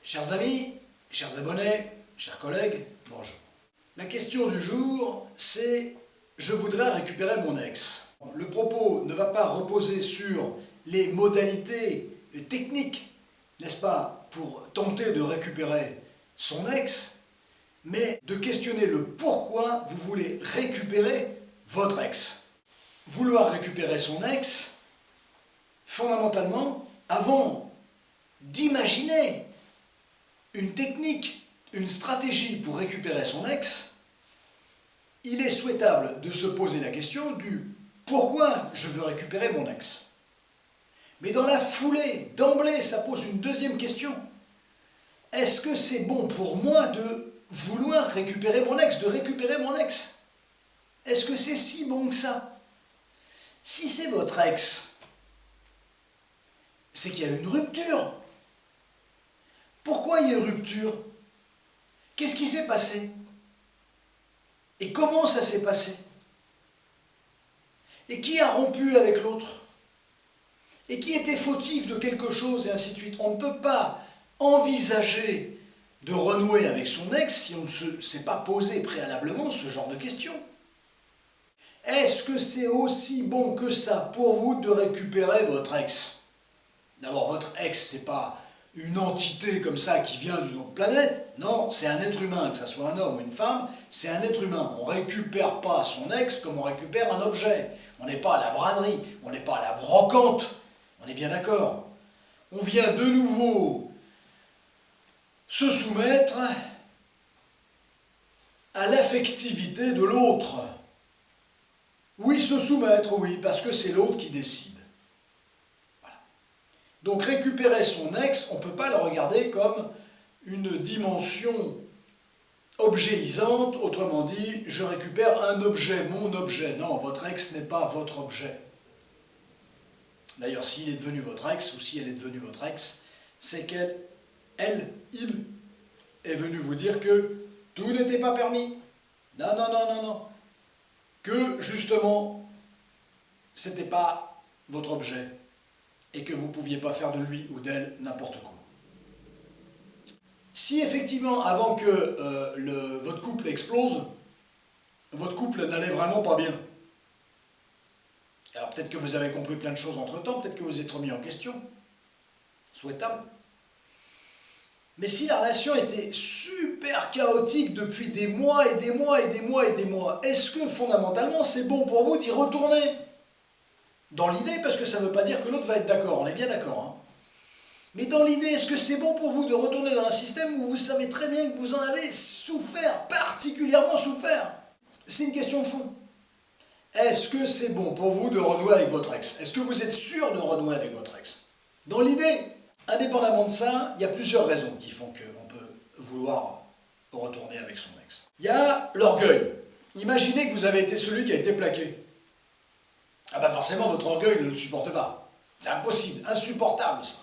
Chers amis, chers abonnés, chers collègues, bonjour. La question du jour, c'est « Je voudrais récupérer mon ex ». Le propos ne va pas reposer sur les modalités techniques, n'est-ce pas, pour tenter de récupérer son ex, mais de questionner le pourquoi vous voulez récupérer votre ex. Vouloir récupérer son ex, fondamentalement, avant d'imaginer une technique, une stratégie pour récupérer son ex, il est souhaitable de se poser la question du pourquoi je veux récupérer mon ex. Mais dans la foulée, d'emblée, ça pose une deuxième question. Est-ce que c'est bon pour moi de vouloir récupérer mon ex, de récupérer mon ex? Est-ce que c'est si bon que ça? Si c'est votre ex, c'est qu'il y a une rupture. Pourquoi il y a une rupture? Qu'est-ce qui s'est passé? Et comment ça s'est passé? Et qui a rompu avec l'autre? Et qui était fautif de quelque chose, et ainsi de suite. On ne peut pas envisager de renouer avec son ex si on ne s'est pas posé préalablement ce genre de questions. Est-ce que c'est aussi bon que ça pour vous de récupérer votre ex? D'abord, votre ex, c'est pas une entité comme ça qui vient d'une autre planète. Non, c'est un être humain, que ce soit un homme ou une femme, c'est un être humain. On ne récupère pas son ex comme on récupère un objet. On n'est pas à la braderie, on n'est pas à la brocante. On est bien d'accord. On vient de nouveau se soumettre à l'affectivité de l'autre. Oui, se soumettre, oui, parce que c'est l'autre qui décide. Voilà. Donc récupérer son ex, on ne peut pas le regarder comme une dimension objetisante, autrement dit, je récupère un objet, mon objet. Non, votre ex n'est pas votre objet. D'ailleurs, s'il est devenu votre ex, ou si elle est devenue votre ex, c'est qu'elle, il, est venu vous dire que tout n'était pas permis. Non, non, non, non, non. Que, justement, c'était pas votre objet, et que vous ne pouviez pas faire de lui ou d'elle n'importe quoi. Si effectivement, avant que votre couple explose, votre couple n'allait vraiment pas bien, alors peut-être que vous avez compris plein de choses entre-temps, peut-être que vous êtes remis en question, souhaitable. Mais si la relation était super chaotique depuis des mois et des mois et des mois et des mois, est-ce que fondamentalement c'est bon pour vous d'y retourner? Dans l'idée, parce que ça ne veut pas dire que l'autre va être d'accord, on est bien d'accord. Hein. Mais dans l'idée, est-ce que c'est bon pour vous de retourner dans un système où vous savez très bien que vous en avez souffert, particulièrement souffert? C'est une question de fond. Est-ce que c'est bon pour vous de renouer avec votre ex? Est-ce que vous êtes sûr de renouer avec votre ex? Dans l'idée, indépendamment de ça, il y a plusieurs raisons qui font qu'on peut vouloir retourner avec son ex. Il y a l'orgueil. Imaginez que vous avez été celui qui a été plaqué. Ah ben forcément, votre orgueil ne le supporte pas. C'est impossible, insupportable ça.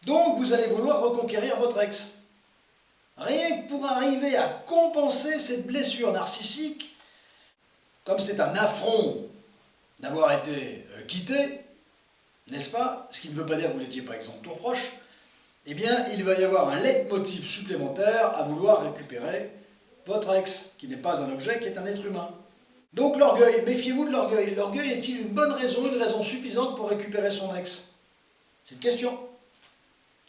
Donc vous allez vouloir reconquérir votre ex. Rien que pour arriver à compenser cette blessure narcissique, comme c'est un affront d'avoir été quitté, n'est-ce pas? Ce qui ne veut pas dire que vous n'étiez pas exempt de tour proche, eh bien, il va y avoir un leitmotiv supplémentaire à vouloir récupérer votre ex, qui n'est pas un objet, qui est un être humain. Donc l'orgueil, méfiez-vous de l'orgueil. L'orgueil est-il une bonne raison, une raison suffisante pour récupérer son ex? C'est une question.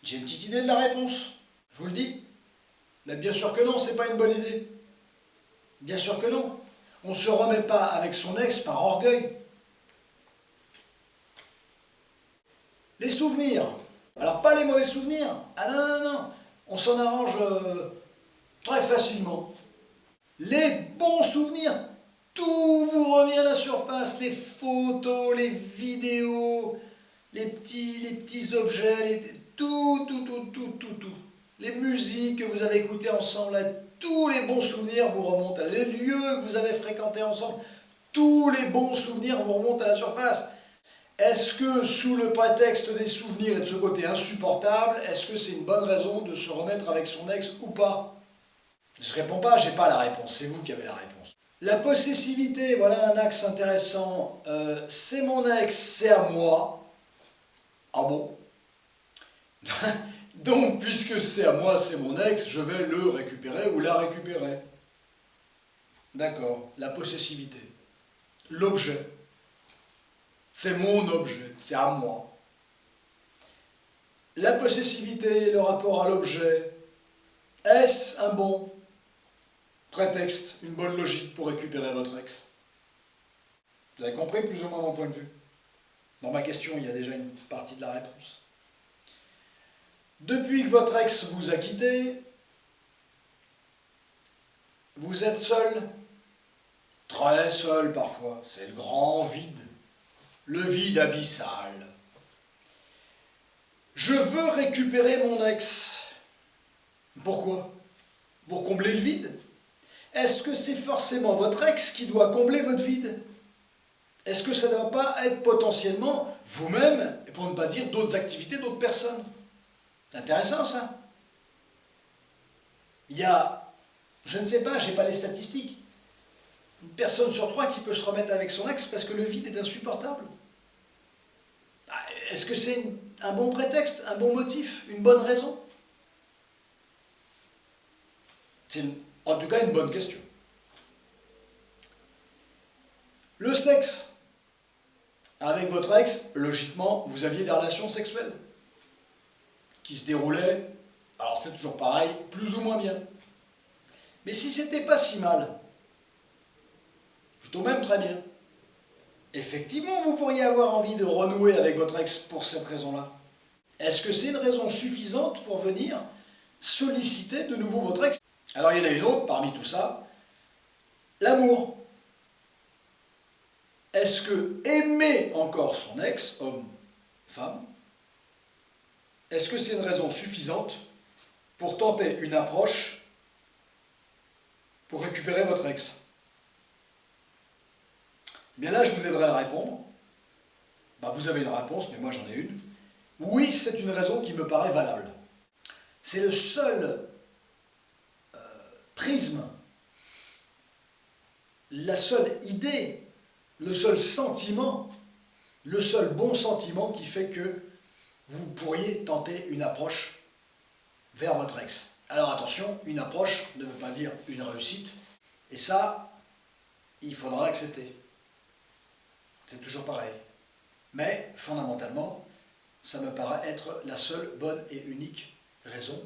J'ai une petite idée de la réponse, je vous le dis. Mais bien sûr que non, c'est pas une bonne idée. Bien sûr que non. On ne se remet pas avec son ex par orgueil. Les souvenirs. Alors pas les mauvais souvenirs. Ah non, non, non. On s'en arrange très facilement. Les bons souvenirs. Tout vous revient à la surface. Les photos, les vidéos, les petits objets, tout. Les musiques que vous avez écoutées ensemble, là, tous les bons souvenirs vous remontent, les lieux que vous avez fréquentés ensemble, tous les bons souvenirs vous remontent à la surface. Est-ce que sous le prétexte des souvenirs et de ce côté insupportable, est-ce que c'est une bonne raison de se remettre avec son ex ou pas? Je réponds pas, j'ai pas la réponse, c'est vous qui avez la réponse. La possessivité, voilà un axe intéressant. C'est mon ex, c'est à moi. Ah bon? Donc, puisque c'est à moi, c'est mon ex, je vais le récupérer ou la récupérer. D'accord, la possessivité. L'objet. C'est mon objet, c'est à moi. La possessivité, le rapport à l'objet, est-ce un bon prétexte, une bonne logique pour récupérer votre ex? Vous avez compris plus ou moins mon point de vue? Dans ma question, il y a déjà une partie de la réponse. Depuis que votre ex vous a quitté, vous êtes seul, très seul parfois, c'est le grand vide, le vide abyssal. Je veux récupérer mon ex. Pourquoi? Pour combler le vide? Est-ce que c'est forcément votre ex qui doit combler votre vide? Est-ce que ça ne doit pas être potentiellement vous-même, et pour ne pas dire d'autres activités, d'autres personnes? C'est intéressant ça. Il y a, je ne sais pas, je n'ai pas les statistiques, une personne sur 3 qui peut se remettre avec son ex parce que le vide est insupportable. Est-ce que c'est un bon prétexte, un bon motif, une bonne raison? C'est en tout cas une bonne question. Le sexe. Avec votre ex, logiquement, vous aviez des relations sexuelles qui se déroulaient, alors c'est toujours pareil, plus ou moins bien. Mais si c'était pas si mal, plutôt même très bien, effectivement, vous pourriez avoir envie de renouer avec votre ex pour cette raison-là. Est-ce que c'est une raison suffisante pour venir solliciter de nouveau votre ex? Alors il y en a une autre parmi tout ça, l'amour. Est-ce que aimer encore son ex, homme, femme, est-ce que c'est une raison suffisante pour tenter une approche pour récupérer votre ex? Bien là, je vous aiderai à répondre. Vous avez une réponse, mais moi j'en ai une. Oui, c'est une raison qui me paraît valable. C'est le seul prisme, la seule idée, le seul sentiment, le seul bon sentiment qui fait que vous pourriez tenter une approche vers votre ex. Alors attention, une approche ne veut pas dire une réussite, et ça, il faudra l'accepter. C'est toujours pareil. Mais, fondamentalement, ça me paraît être la seule bonne et unique raison.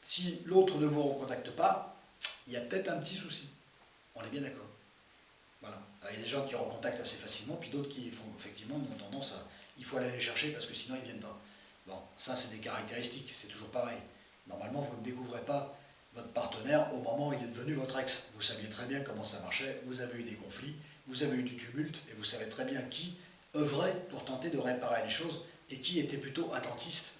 Si l'autre ne vous recontacte pas, il y a peut-être un petit souci. On est bien d'accord. Voilà. Alors, il y a des gens qui recontactent assez facilement, puis d'autres qui font effectivement ont tendance à... Il faut aller les chercher parce que sinon ils ne viennent pas. Bon, ça c'est des caractéristiques, c'est toujours pareil. Normalement, vous ne découvrez pas votre partenaire au moment où il est devenu votre ex. Vous saviez très bien comment ça marchait, vous avez eu des conflits, vous avez eu du tumulte, et vous savez très bien qui œuvrait pour tenter de réparer les choses et qui était plutôt attentiste.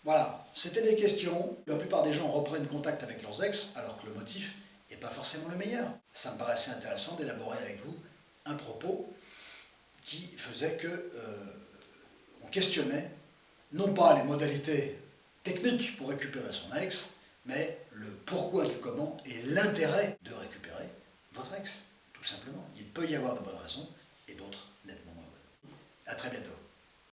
Voilà, c'était des questions. La plupart des gens reprennent contact avec leurs ex, alors que le motif n'est pas forcément le meilleur. Ça me paraissait intéressant d'élaborer avec vous un propos qui faisait que on questionnait non pas les modalités techniques pour récupérer son ex, mais le pourquoi du comment et l'intérêt de récupérer votre ex, tout simplement. Il peut y avoir de bonnes raisons et d'autres nettement moins bonnes. À très bientôt.